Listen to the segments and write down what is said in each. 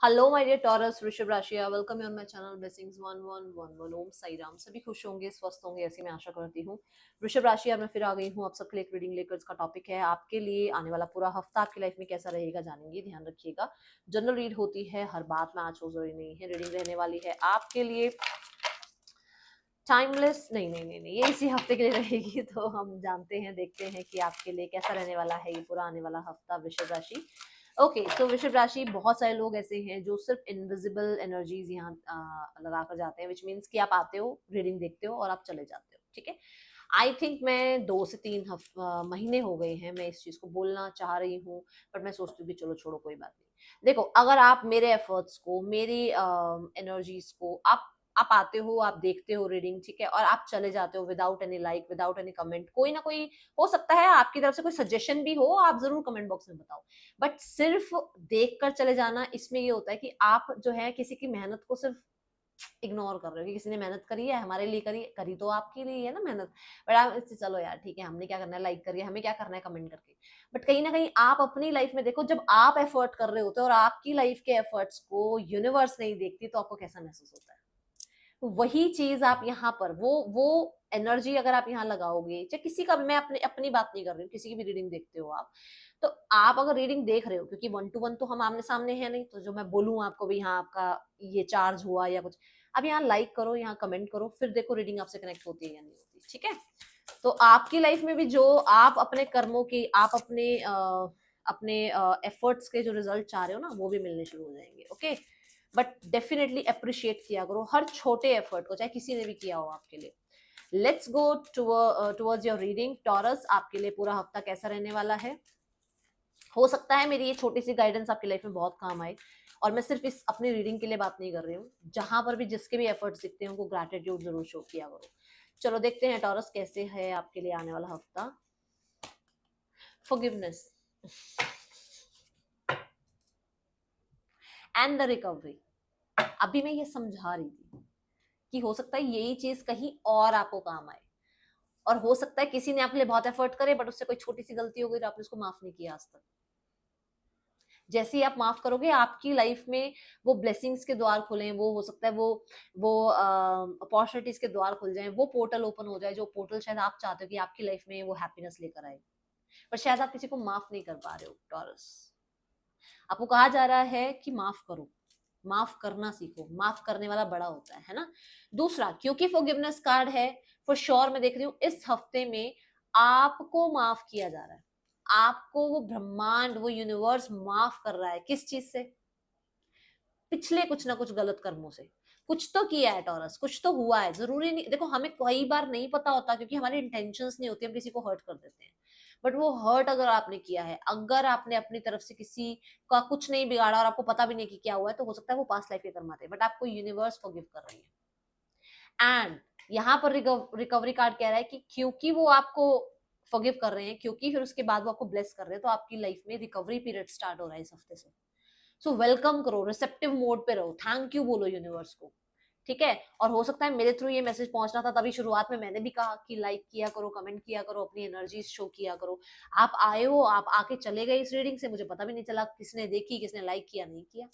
Hello my dear taurus वृषभ राशि, welcome you on my channel blessings 1111 ओम साई राम। सभी खुश होंगे, स्वस्थ होंगे, ऐसी मैं आशा करती हूँ। वृषभ राशि, अब मैं फिर आ गई हूँ आप सबके लिए एक रीडिंग लेकर। इसका टॉपिक है आपके लिए आने वाला पूरा हफ्ता आपकी लाइफ में कैसा रहेगा, जानेंगे। ध्यान रखिएगा, जनरल रीड होती है, हर बात में आज हो जरूरी नहीं है। रीडिंग रहने वाली है आपके लिए टाइमलेस, नहीं नहीं नहीं नहीं, ये इसी हफ्ते के लिए रहेगी। तो हम जानते हैं, देखते हैं कि आपके लिए कैसा रहने वाला है ये पूरा आने वाला हफ्ता वृषभ राशि। ओके, तो वृषभ राशि, बहुत सारे लोग ऐसे हैं जो सिर्फ इनविजिबल एनर्जीज यहाँ लगा कर जाते हैं, विच मीन्स कि आप आते हो, रीडिंग देखते हो और आप चले जाते हो। ठीक है, आई थिंक मैं 2 से 3 महीने हो गए हैं मैं इस चीज को बोलना चाह रही हूँ, पर मैं सोचती हूँ कि चलो छोड़ो, कोई बात नहीं। देखो, अगर आप मेरे एफर्ट्स को, मेरी एनर्जीज को, आप आते हो, आप देखते हो रीडिंग, ठीक है, और आप चले जाते हो without any like, without any comment. कोई ना कोई हो सकता है आपकी तरफ से कोई सजेशन भी हो, आप जरूर कमेंट बॉक्स में बताओ। बट सिर्फ देख कर चले जाना, इसमें ये होता है कि आप जो है किसी की मेहनत को सिर्फ इग्नोर कर रहे हो कि किसी ने मेहनत करी है, हमारे लिए करी करी तो आपके लिए है ना मेहनत। बट आप इससे चलो यार ठीक है, हमने क्या करना है लाइक करिए, हमें क्या करना है कमेंट करके। बट कहीं ना कहीं आप अपनी लाइफ में देखो, जब आप एफर्ट कर रहे होते हो और आपकी लाइफ के एफर्ट्स को यूनिवर्स नहीं देखती, तो आपको कैसा महसूस होता है। तो वही चीज आप यहाँ पर वो एनर्जी अगर आप यहाँ लगाओगे, चाहे किसी का, मैं अपनी अपनी बात नहीं कर रही हूँ, किसी की भी रीडिंग देखते हो आप, तो आप अगर रीडिंग देख रहे हो, क्योंकि 1 to 1 तो हम आमने सामने है नहीं, तो जो मैं बोलूँ आपको भी, यहाँ आपका ये चार्ज हुआ या कुछ, अब यहाँ लाइक करो, यहाँ कमेंट करो, फिर देखो रीडिंग आपसे कनेक्ट होती है या नहीं होती। ठीक है, तो आपकी लाइफ में भी जो आप अपने कर्मों की, आप अपने एफर्ट्स के जो रिजल्ट चाह रहे हो ना, वो भी मिलने शुरू हो जाएंगे। ओके, बट डेफिनेटली अप्रिशिएट किया करो हर छोटे एफर्ट को, चाहे किसी ने भी किया हो आपके लिए। Let's go towards your reading taurus. आपके लिए पूरा हफ्ता कैसा रहने वाला है? हो सकता है मेरी ये छोटी सी गाइडेंस आपकी लाइफ में बहुत काम आए, और मैं सिर्फ इस अपनी रीडिंग के लिए बात नहीं कर रही हूँ, जहां पर भी जिसके भी एफर्ट्स दिखते हैं उनको ग्रैटिट्यूड जरूर शो किया करो। चलो देखते हैं टॉरस कैसे है आपके लिए आने वाला हफ्ता। Forgiveness and the recovery. अभी मैं ये समझा रही थी कि हो सकता है यही चीज कहीं और आपको काम आए, और हो सकता है किसी ने आपके लिए बहुत एफर्ट करे, बट उससे कोई छोटी सी गलती हो गई तो आपने उसको माफ नहीं किया आज तक। जैसे ही आप माफ करोगे, आपकी लाइफ में वो ब्लेसिंग्स के द्वार खुले, वो हो सकता है वो अपॉर्चुनिटीज के द्वार खुल जाए, वो पोर्टल ओपन हो जाए, जो पोर्टल शायद आप चाहते हो कि आपकी लाइफ में वो हैप्पीनेस लेकर आए, पर शायद आप किसी को माफ नहीं कर पा रहे हो टॉरस। आपको कहा जा रहा है कि माफ करो, माफ करना सीखो, माफ करने वाला बड़ा होता है ना। दूसरा, क्योंकि फॉरगिवनेस कार्ड है, फॉर श्योर मैं देख रही हूँ इस हफ्ते में आपको माफ किया जा रहा है। आपको वो ब्रह्मांड, वो यूनिवर्स माफ कर रहा है। किस चीज से? पिछले कुछ ना कुछ गलत कर्मों से। कुछ तो किया है टॉरस, कुछ तो हुआ है, जरूरी नहीं। देखो, हमें कई बार नहीं पता होता, क्योंकि हमारी इंटेंशंस नहीं होती, हम किसी को हर्ट कर देते हैं। बट वो हर्ट अगर आपने किया है, अगर आपने अपनी तरफ से किसी का कुछ नहीं बिगाड़ा और आपको पता भी नहीं कि क्या हुआ है, तो हो सकता है वो पास्ट लाइफ के कर्म थे, बट आपको यूनिवर्स फॉरगिव कर रही है। एंड यहाँ पर रिकवरी कार्ड कह रहा है कि क्योंकि वो आपको फॉरगिव कर रहे हैं, क्योंकि फिर उसके बाद वो आपको ब्लेस कर रहे हैं, तो आपकी लाइफ में रिकवरी पीरियड स्टार्ट हो रहा है इस हफ्ते से। सो वेलकम करो, रिसेप्टिव मोड पे रहो, थैंक यू बोलो यूनिवर्स को। ठीक है, और हो सकता है मेरे थ्रू ये मैसेज पहुंचना था, तभी शुरुआत में मैंने भी कहा कि लाइक किया करो, कमेंट किया करो, अपनी एनर्जी शो किया करो। आप आए हो, आप आके चले गए इस रीडिंग से, मुझे पता भी नहीं चला किसने देखी, किसने लाइक किया, नहीं किया,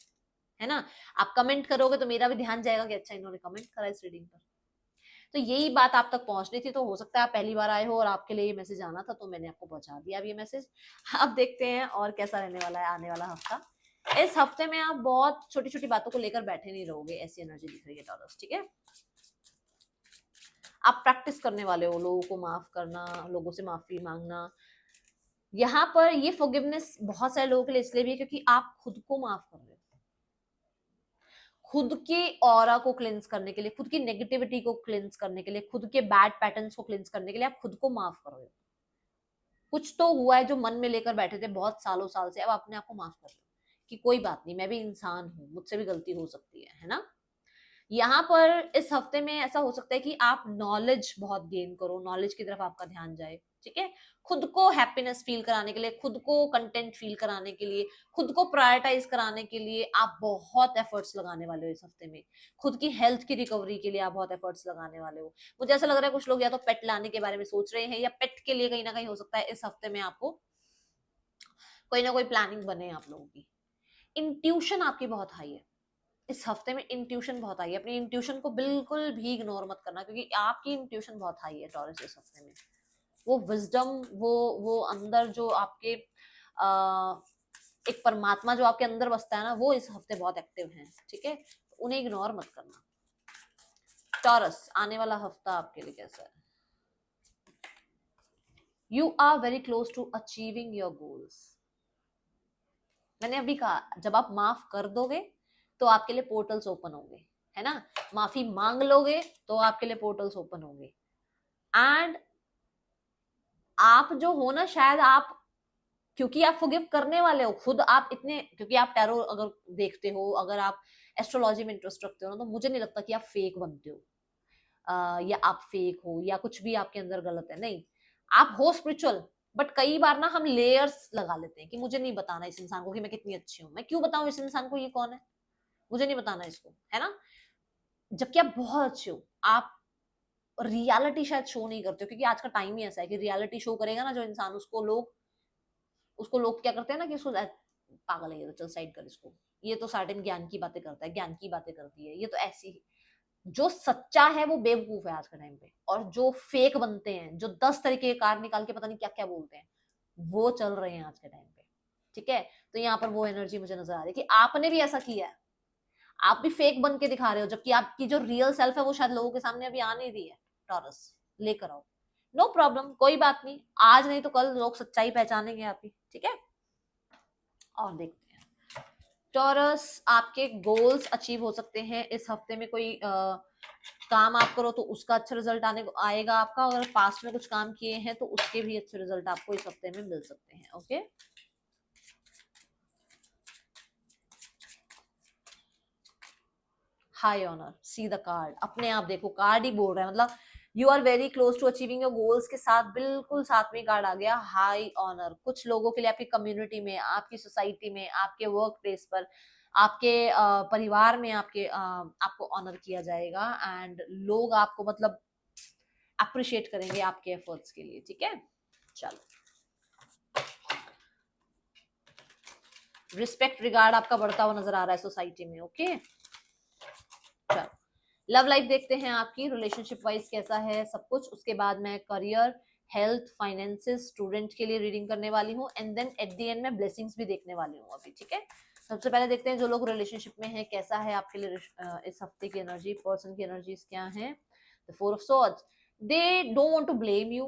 है ना। आप कमेंट करोगे तो मेरा भी ध्यान जाएगा कि अच्छा इन्होंने कमेंट करा इस रीडिंग पर। तो यही बात आप तक पहुंचनी थी, तो हो सकता है आप पहली बार आए हो और आपके लिए ये मैसेज आना था, तो मैंने आपको पहुंचा दिया अब ये मैसेज। अब देखते हैं और कैसा रहने वाला है आने वाला हफ्ता। इस हफ्ते में आप बहुत छोटी छोटी बातों को लेकर बैठे नहीं रहोगे, ऐसी एनर्जी दिख रही है टॉरस। ठीक है, आप प्रैक्टिस करने वाले हो लोगों को माफ करना, लोगों से माफी मांगना। यहाँ पर ये फॉरगिवनेस बहुत सारे लोगों के लिए इसलिए भी है क्योंकि आप खुद को माफ कर रहे हो। खुद के ऑरा को क्लेंस करने के लिए, खुद की नेगेटिविटी को क्लेंस करने के लिए, खुद के बैड पैटर्न्स को क्लेंस करने के लिए आप खुद को माफ कर रहे हो। कुछ तो हुआ है जो मन में लेकर बैठे थे बहुत सालों साल से, अब अपने आप को माफ कर रहे हो कि कोई बात नहीं, मैं भी इंसान हूं, मुझसे भी गलती हो सकती है ना। यहाँ पर इस हफ्ते में ऐसा हो सकता है कि आप नॉलेज बहुत गेन करो, नॉलेज की तरफ आपका ध्यान जाए। ठीक है, खुद को हैप्पीनेस फील कराने के लिए, खुद को कंटेंट फील कराने के लिए, खुद को प्रायोरिटाइज कराने के लिए आप बहुत एफर्ट्स लगाने वाले हो इस हफ्ते में। खुद की हेल्थ की रिकवरी के लिए आप बहुत एफर्ट्स लगाने वाले हो। मुझे ऐसा लग रहा है कुछ लोग या तो पेट लाने के बारे में सोच रहे हैं, या पेट के लिए कहीं ना कहीं हो सकता है इस हफ्ते में आपको कोई ना कोई प्लानिंग बने आप लोगों की। इंट्यूशन आपकी बहुत हाई है इस हफ्ते में, इंट्यूशन बहुत हाई है। अपनी इंट्यूशन को बिल्कुल भी इग्नोर मत करना, क्योंकि आपकी इंट्यूशन बहुत हाई है टॉरस इस हफ्ते में। वो विजडम, वो अंदर जो आपके एक परमात्मा जो आपके अंदर बसता है ना, वो इस हफ्ते बहुत एक्टिव है, ठीक है। उन्हें इग्नोर मत करना। टॉरस, आने वाला हफ्ता आपके लिए कैसा है? You are very close to achieving your goals. मैंने अभी कहा जब आप माफ कर दोगे तो आपके लिए पोर्टल्स ओपन होंगे, है ना। माफी मांग लोगे तो आपके लिए पोर्टल्स ओपन होंगे। एंड आप जो हो ना, शायद आप, क्योंकि आप फॉरगिव करने वाले हो खुद, आप इतने, क्योंकि आप टैरो अगर देखते हो, अगर आप एस्ट्रोलॉजी में इंटरेस्ट रखते हो ना, तो मुझे नहीं लगता कि आप फेक बनते हो, या आप फेक हो या कुछ भी आपके अंदर गलत है, नहीं। आप हो स्पिरिचुअल, बट कई बार ना हम लेयर्स लगा लेते हैं कि मुझे नहीं बताना इस इंसान को कि मैं कितनी अच्छी हूँ, मैं क्यों बताऊं इस इंसान को ये कौन है, मुझे नहीं बताना इसको, है ना। जबकि आप बहुत अच्छे हो, आप रियलिटी शायद शो नहीं करते हो, क्योंकि आज का टाइम ही ऐसा है कि रियलिटी शो करेगा ना जो इंसान, उसको लोग क्या करते हैं ना कि इसको पागल है ये तो, चल साइड कर इसको, ये तो सर्टेन ज्ञान की बातें करता है, ज्ञान की बातें करती है, ये तो ऐसी ही। जो सच्चा है वो बेवकूफ है आज के टाइम पे, और जो फेक बनते हैं, जो 10 तरीके के कार्ड निकाल के पता नहीं क्या क्या बोलते हैं, वो चल रहे हैं आज के टाइम पे, ठीक है। तो यहाँ पर वो एनर्जी मुझे नजर आ रही है कि आपने भी ऐसा किया है, आप भी फेक बन के दिखा रहे हो, जबकि आपकी जो रियल सेल्फ है वो शायद लोगों के सामने अभी आ नहीं रही है। टॉरस, लेकर आओ, नो प्रॉब्लम, कोई बात नहीं, आज नहीं तो कल लोग सच्चाई पहचानेंगे आपकी, ठीक है। और देखते हैं टॉरस, आपके गोल्स अचीव हो सकते हैं इस हफ्ते में। कोई काम आप करो तो उसका अच्छा रिजल्ट आएगा आपका, अगर पास्ट में कुछ काम किए हैं तो उसके भी अच्छे रिजल्ट आपको इस हफ्ते में मिल सकते हैं, okay. High honour, see the card, अपने आप देखो कार्ड ही बोल रहा है, मतलब you are very close to achieving your goals के साथ बिल्कुल साथ में कार्ड आ गया हाई ऑनर। कुछ लोगों के लिए आपकी कम्युनिटी में, आपकी सोसाइटी में, आपके वर्क प्लेस पर, आपके परिवार में आपको ऑनर किया जाएगा, एंड लोग आपको मतलब अप्रिशिएट करेंगे आपके एफर्ट्स के लिए, ठीक है। चलो, रिस्पेक्ट रिगार्ड आपका बढ़ता हुआ नजर आ रहा है सोसाइटी में, ओके। चलो, लव लाइफ देखते हैं आपकी, रिलेशनशिप वाइज कैसा है सब कुछ, उसके बाद मैं करियर, हेल्थ, फाइनेंसेस, स्टूडेंट के लिए रीडिंग करने वाली हूँ, and then at the end मैं ब्लेसिंग्स भी देखने वाली हूँ अभी, ठीक है। सबसे पहले देखते हैं जो लोग रिलेशनशिप में हैं कैसा है आपके लिए इस हफ्ते की एनर्जी, पर्सन की एनर्जीज क्या है। The four of swords, they don't want to blame you,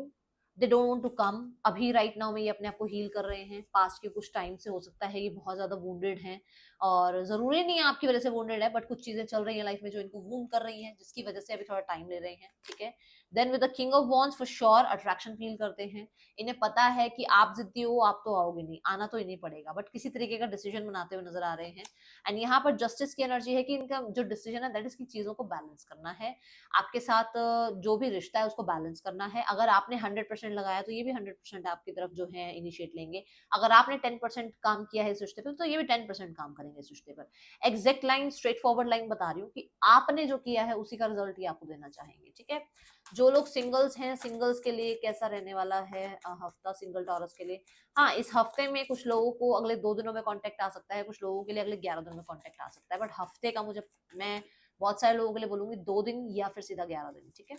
they don't want to come. अभी राइट नाउ में ये अपने आप को हील कर रहे हैं, पास्ट के कुछ टाइम से हो सकता है ये बहुत ज्यादा वुंडेड हैं, और जरूरी नहीं है आपकी वजह से वुंडेड है, बट कुछ चीजें चल रही है लाइफ में जो इनको वुंड कर रही हैं, जिसकी वजह से अभी थोड़ा टाइम ले रहे हैं, ठीक है। Then with the king of wands, for sure attraction feel करते हैं। इन्हें पता है कि आप जिद्दी हो, आप तो आओगे नहीं, आना तो इन्हें पड़ेगा, बट किसी तरीके का डिसीजन बनाते हुए नजर आ रहे हैं। एंड यहाँ पर जस्टिस की एनर्जी है कि इनका जो डिसीजन है दैट इज की चीजों को बैलेंस करना है, आपके साथ जो भी रिश्ता है उसको बैलेंस करना है। अगर आपने 100% लगाया तो ये भी 100% आपकी तरफ जो है इनिशिएट लेंगे, अगर आपने 10% काम किया है इस रिश्ते पर तो ये भी 10% काम करेंगे इस रिश्ते पर। Exact line, straight forward line बता रही हूँ कि आपने जो किया है उसी का रिजल्ट ही आपको देना चाहेंगे, ठीक है। जो लोग सिंगल्स हैं, सिंगल्स के लिए कैसा रहने वाला है हफ्ता सिंगल टॉरस के लिए। हाँ, इस हफ्ते में कुछ लोगों को अगले 2 दिनों में कॉन्टेक्ट आ सकता है, कुछ लोगों के लिए अगले 11 दिन में कॉन्टेक्ट आ सकता है, बट हफ्ते का मुझे, मैं बहुत सारे लोगों के लिए बोलूंगी 2 दिन या फिर सीधा 11 दिन, ठीक है।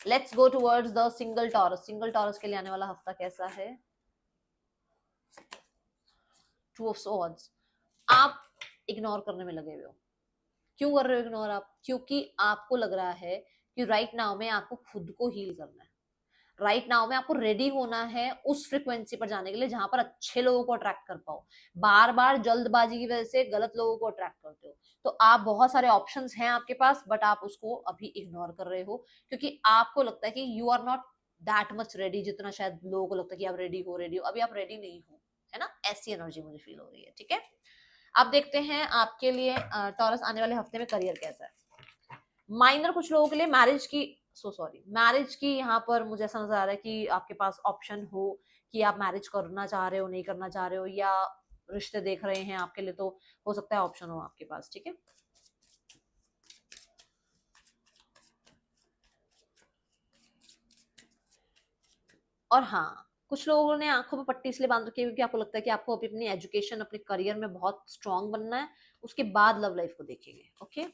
Let's go towards the single taurus, single taurus के लिए आने वाला हफ्ता कैसा है। टू ऑफ सॉर्ड्स, आप इग्नोर करने में लगे हुए हो। क्यों कर रहे हो इग्नोर आप? क्योंकि आपको लग रहा है कि राइट नाउ में आपको खुद को हील करना है, राइट नाउ में आपको रेडी होना है उस फ्रिक्वेंसी पर जाने के लिए जहां पर अच्छे लोगों को अट्रैक्ट कर पाओ। बार बार जल्दबाजी की वजह से गलत लोगों को अट्रैक्ट करते हो, तो आप, बहुत सारे ऑप्शंस हैं आपके पास, बट आप उसको अभी इग्नोर कर रहे हो, क्योंकि आपको लगता है कि you are not that much ready, जितना शायद लोगों को लगता है कि आप रेडी हो, अभी आप रेडी नहीं हो, है ना। ऐसी एनर्जी मुझे फील हो रही है, ठीक है। अब देखते हैं आपके लिए टॉरस आने वाले हफ्ते में करियर कैसा है। माइनर कुछ लोगों के लिए मैरिज की, सॉरी, मैरिज की यहाँ पर मुझे ऐसा नजर आ रहा है कि आपके पास ऑप्शन हो कि आप मैरिज करना चाह रहे हो, नहीं करना चाह रहे हो, या रिश्ते देख रहे हैं आपके लिए, तो हो सकता है ऑप्शन हो आपके पास, ठीक है। और हाँ, कुछ लोगों ने आंखों में पट्टी इसलिए बांध रखी है क्योंकि आपको लगता है कि आपको अभी अपनी एजुकेशन, अपने करियर में बहुत स्ट्रांग बनना है, उसके बाद लव लाइफ को देखेंगे। ओके,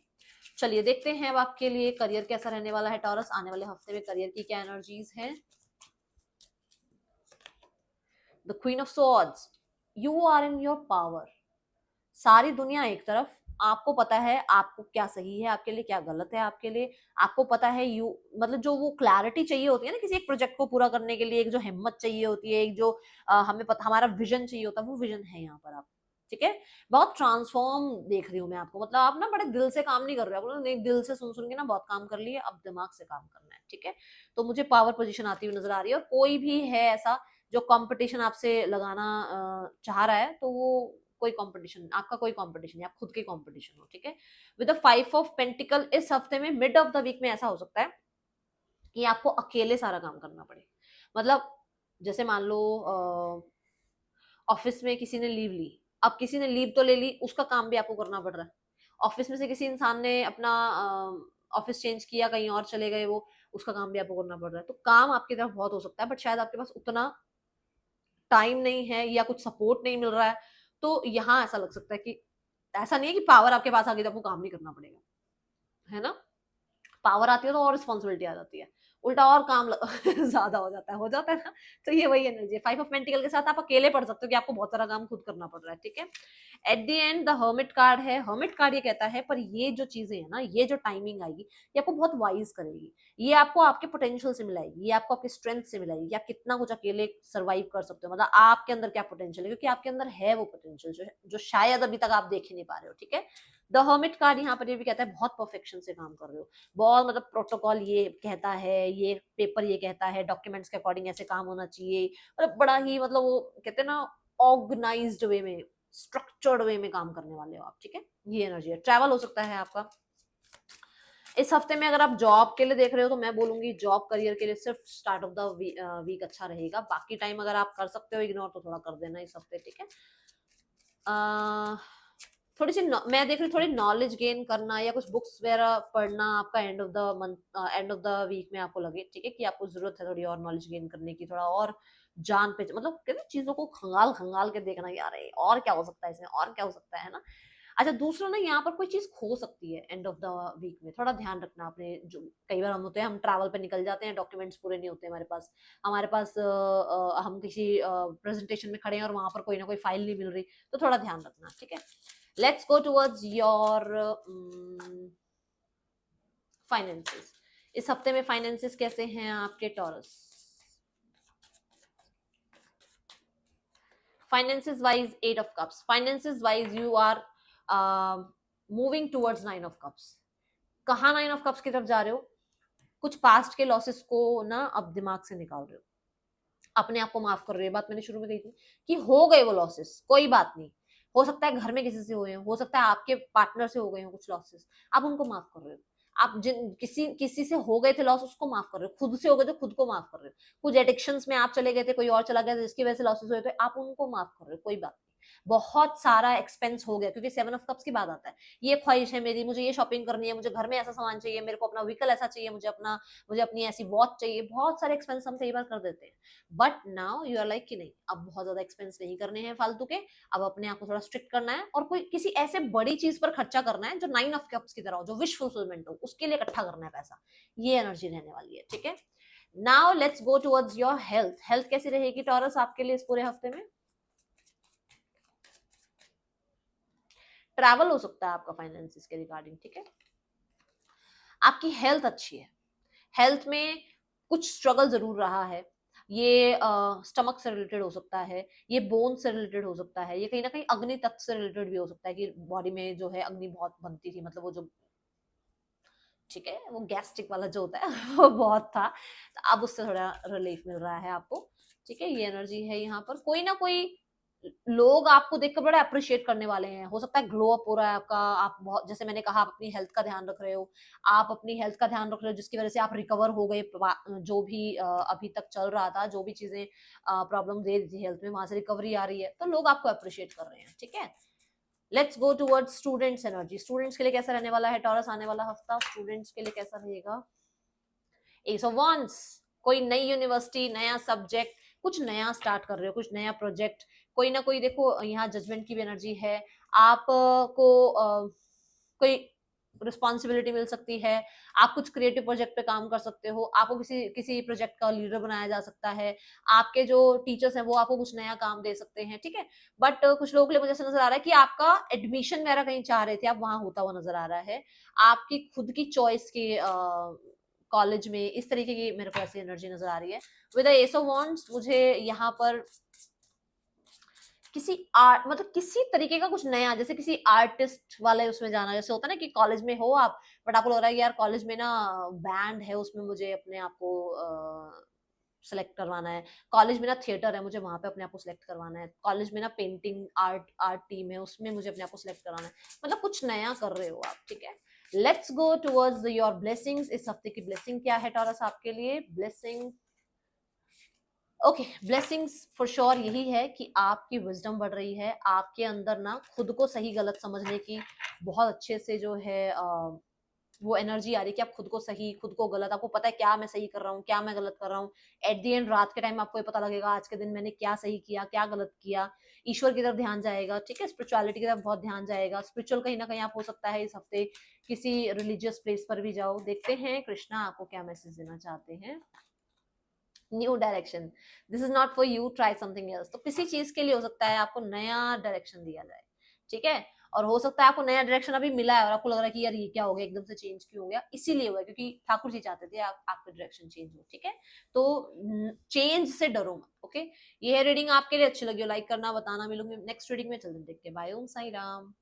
चलिए देखते हैं अब आपके लिए करियर कैसा रहने वाला है टॉरस, आने वाले हफ्ते में करियर की क्या एनर्जीज हैं। The queen of swords, you are in your power. सारी दुनिया एक तरफ, आपको पता है आपको क्या सही है आपके लिए, क्या गलत है आपके लिए, आपको पता है यू, मतलब जो वो क्लैरिटी चाहिए होती है ना किसी एक प्रोजेक्ट को पूरा करने के लिए, एक जो हिम्मत चाहिए होती है, एक जो हमें पता हमारा विजन चाहिए होता है, वो विजन है यहाँ पर आप। ठीक है, बहुत ट्रांसफॉर्म देख रही हूँ मैं आपको, मतलब आप ना बड़े दिल से काम नहीं कर रहे हो, नहीं दिल से सुन सुन के ना बहुत काम कर लिए, अब दिमाग से काम करना है। ठीक है, तो मुझे पावर पोजीशन आती हुई नजर आ रही है, और कोई भी है ऐसा जो कंपटीशन आपसे लगाना चाह रहा है, तो वो कोई कंपटीशन, आपका कोई कंपटीशन नहीं, आप खुद के कंपटीशन हो। ठीक है, विद द 5 ऑफ पेंटिकल, इस हफ्ते में मिड ऑफ द वीक में ऐसा हो सकता है कि आपको अकेले सारा काम करना पड़े। मतलब जैसे मान लो ऑफिस में किसी ने लीव ली, अब किसी ने लीव तो ले ली, उसका काम भी आपको करना पड़ रहा है। ऑफिस में से किसी इंसान ने अपना ऑफिस चेंज किया, कहीं और चले गए वो, उसका काम भी आपको करना पड़ रहा है। तो काम आपकी तरफ बहुत हो सकता है, बट शायद आपके पास उतना टाइम नहीं है या कुछ सपोर्ट नहीं मिल रहा है। तो यहाँ ऐसा लग सकता है कि ऐसा नहीं है कि पावर आपके पास आ गई तो आपको काम नहीं करना पड़ेगा, है ना। पावर आती है तो और रिस्पॉन्सिबिलिटी आ जाती है, उल्टा और काम ज्यादा हो जाता है ना। तो ये वही एनर्जी है, 5 ऑफ पेंटिकल के साथ आप अकेले पढ़ सकते हो कि आपको बहुत सारा काम खुद करना पड़ रहा है। ठीक है, eight the and the hermit card है, हर्मिट कार्ड ये कहता है पर ये जो चीजें है ना, ये जो टाइमिंग आएगी ये आपको बहुत वाइज करेगी, ये आपको आपके पोटेंशियल से मिलाएगी, ये आपको आपके स्ट्रेंथ से मिलाएगी, आप कितना कुछ अकेले सर्वाइव कर सकते हो, मतलब आपके अंदर क्या पोटेंशियल है, क्योंकि आपके अंदर है वो पोटेंशियल जो शायद अभी तक आप देख ही नहीं पा रहे हो। ठीक है, द हर्मिट कार्ड यहाँ पर ये भी कहता है बहुत परफेक्शन से काम कर रहे हो, बहुत मतलब प्रोटोकॉल ये कहता है, ये पेपर ये कहता है, डॉक्यूमेंट्स के अकॉर्डिंग ऐसे काम होना चाहिए, मतलब बड़ा ही मतलब वो कहते हैं ना ऑर्गेनाइज्ड वे में, स्ट्रक्चर्ड वे में काम करने वाले हो आप। ठीक है, ये एनर्जी है। ट्रैवल हो सकता है आपका इस हफ्ते में, अगर आप जॉब के लिए देख रहे हो तो मैं बोलूंगी जॉब करियर के लिए सिर्फ स्टार्ट ऑफ द वीक अच्छा रहेगा, बाकी टाइम अगर आप कर सकते हो इग्नोर तो थोड़ा कर देना इस हफ्ते। ठीक है, थोड़ी सी मैं देख रही हूँ थोड़ी नॉलेज गेन करना या कुछ बुक्स वगैरह पढ़ना आपका end of the month, end of the week में आपको लगे। ठीक है, कि आपको जरूरत है थोड़ी और नॉलेज गेन करने की, थोड़ा और जान पे, मतलब कहते चीजों को खंगाल खंगाल के देखना, यार और क्या हो सकता है इसमें, और क्या हो सकता है ना। अच्छा, दूसरा ना यहाँ पर कोई चीज खो सकती है एंड ऑफ द वीक में, थोड़ा ध्यान रखना आपने। जो कई बार हम होते हैं, हम ट्रैवल पे निकल जाते हैं, डॉक्यूमेंट्स पूरे नहीं होते हमारे पास हम किसी प्रेजेंटेशन में खड़े हैं और वहां पर कोई ना कोई फाइल नहीं मिल रही, तो थोड़ा ध्यान रखना। ठीक है, let's go towards your finances. इस हफ्ते में फाइनेंसेस कैसे हैं आपके Taurus. Finances wise 8 of cups, finances wise you are moving towards 9 of cups. कहाँ 9 ऑफ कप्स की तरफ जा रहे हो, कुछ पास्ट के लॉसेस को ना अब दिमाग से निकाल रहे हो, अपने आप को माफ कर रहे हो। बात मैंने शुरू में कही थी कि हो गए वो लॉसेस, कोई बात नहीं, हो सकता है घर में किसी से हुए हो सकता है आपके पार्टनर से हो गए हो कुछ लॉसेस, आप उनको माफ कर रहे हो। आप जिन किसी किसी से हो गए थे लॉस, उसको माफ कर रहे हो, खुद से हो गए तो खुद को माफ कर रहे हो, कुछ एडिक्शंस में आप चले गए थे, कोई और चला गया था जिसकी वजह से लॉसेस हुए थे, आप उनको माफ कर रहे हो, कोई बात नहीं। बहुत सारा एक्सपेंस हो गया, क्योंकि 7 ऑफ कप्स की बात आता है, ये ख्वाहिश है मेरी, मुझे ये शॉपिंग करनी है, मुझे घर में ऐसा सामान चाहिए, मेरे को अपना व्हीकल ऐसा चाहिए, मुझे अपनी ऐसी वॉच चाहिए, बहुत सारे एक्सपेंस हम कई बार कर देते हैं। But now you are like कि नहीं, अब बहुत ज्यादा एक्सपेंस नहीं करने हैं फालतू के, अब अपने आप को थोड़ा स्ट्रिक्ट करना है, और कोई किसी ऐसे बड़ी चीज पर खर्चा करना है जो 9 ऑफ कप्स की तरह हो, जो विश फुलफिलमेंट हो, उसके लिए इकट्ठा करना है पैसा, ये एनर्जी रहने वाली है। ठीक है, now let's go towards your health. Health कैसी रहेगी टॉरस आपके लिए इस पूरे हफ्ते में। ट्रैवल हो सकता है आपका फाइनेंसिस के रिगार्डिंग। ठीक है, आपकी हेल्थ अच्छी है, हेल्थ में कुछ स्ट्रगल जरूर रहा है, ये स्टमक से रिलेटेड हो सकता है, ये बोन से रिलेटेड हो सकता है, ये कहीं ना कहीं अग्नि तत्व से रिलेटेड भी हो सकता है कि बॉडी में जो है अग्नि बहुत बनती थी, मतलब वो जो, ठीक है, वो गैस्ट्रिक वाला जो होता है वो बहुत था, तो अब उससे थोड़ा रिलीफ मिल रहा है आपको। ठीक है, ये एनर्जी है यहाँ पर, कोई ना कोई लोग आपको देखकर बड़ा अप्रिशिएट करने वाले हैं, हो सकता है ग्लो अप हो रहा है आपका, आप बहुत, जैसे मैंने कहा, आप अपनी हेल्थ का ध्यान रख रहे हो, आप अपनी हेल्थ का ध्यान रख रहे हो जिसकी वजह से आप रिकवर हो गए, जो भी अभी तक चल रहा था, जो भी चीजें प्रॉब्लम दे रही थी हेल्थ में, वहां से रिकवरी आ रही है, तो लोग आपको अप्रिशिएट कर रहे हैं। ठीक है, let's go towards students energy. Students के लिए कैसा रहने वाला है टॉरस आने वाला हफ्ता, स्टूडेंट्स के लिए कैसा रहेगा। एस ऑफ वांड्स, कोई नई यूनिवर्सिटी, नया सब्जेक्ट, कुछ नया स्टार्ट कर रहे हो, कुछ नया प्रोजेक्ट, कोई ना कोई, देखो यहाँ जजमेंट की भी एनर्जी है, आप को कोई रिस्पॉन्सिबिलिटी मिल सकती है, आप कुछ क्रिएटिव प्रोजेक्ट पे काम कर सकते हो, आपको किसी किसी प्रोजेक्ट का लीडर बनाया जा सकता है, आपके जो टीचर्स हैं वो आपको कुछ नया काम दे सकते हैं, ठीक है। बट कुछ लोगों के लिए मुझे ऐसा नजर आ रहा है कि आपका एडमिशन वगैरह कहीं चाह रहे थे, आप वहां होता हुआ नजर आ रहा है, आपकी खुद की चॉइस की कॉलेज में, इस तरीके की मेरे को ऐसी एनर्जी नजर आ रही है। विद एस ऑफ वांड्स मुझे यहाँ पर किसी आर्ट, मतलब किसी तरीके का कुछ नया, जैसे किसी आर्टिस्ट वाले उसमें जाना, जैसे होता है ना कि कॉलेज में हो आप, बट आपको लग रहा है कि यार कॉलेज में ना बैंड है, उसमें मुझे अपने आप को सेलेक्ट करवाना है, कॉलेज में ना थिएटर है, मुझे वहां पे अपने आप को सिलेक्ट करवाना है, कॉलेज में ना पेंटिंग आर्ट आर्ट टीम है, उसमें मुझे अपने आप को सिलेक्ट करवाना है, मतलब कुछ नया कर रहे हो आप, ठीक है। Let's go towards your blessings. इस हफ्ते की ब्लेसिंग क्या है टॉरस आपके लिए? Blessing, okay, blessings for sure यही है कि आपकी विजडम बढ़ रही है, आपके अंदर ना खुद को सही गलत समझने की बहुत अच्छे से जो है वो एनर्जी आ रही है कि आप खुद को सही, खुद को गलत, आपको पता है क्या मैं सही कर रहा हूँ, क्या मैं गलत कर रहा हूँ। एट दी एंड रात के टाइम आपको ये पता लगेगा आज के दिन मैंने क्या सही किया, क्या गलत किया। ईश्वर की तरफ ध्यान जाएगा, ठीक है, स्पिरिचुअलिटी की तरफ बहुत ध्यान जाएगा, स्पिरिचुअल कहीं ना कहीं आप हो सकता है इस हफ्ते किसी रिलीजियस प्लेस पर भी जाओ। देखते हैं कृष्णा आपको क्या मैसेज देना चाहते हैं। New direction, this is not for you, try something else. तो किसी चीज के लिए हो सकता है आपको नया डायरेक्शन दिया जाए, ठीक है। और हो सकता है आपको नया डायरेक्शन अभी मिला है और आपको लग रहा है कि यार ये क्या हो गया, एकदम से चेंज क्यों हो गया, इसीलिए हुआ है क्योंकि ठाकुर जी चाहते थे आपका डायरेक्शन चेंज हो, ठीक है। तो चेंज से डरो मत, ओके। ये है रीडिंग, आपके लिए अच्छी लगी हो लाइक करना, बताना। मिलूंगी नेक्स्ट रीडिंग में, चलते देख के, बाय। ओम साई राम।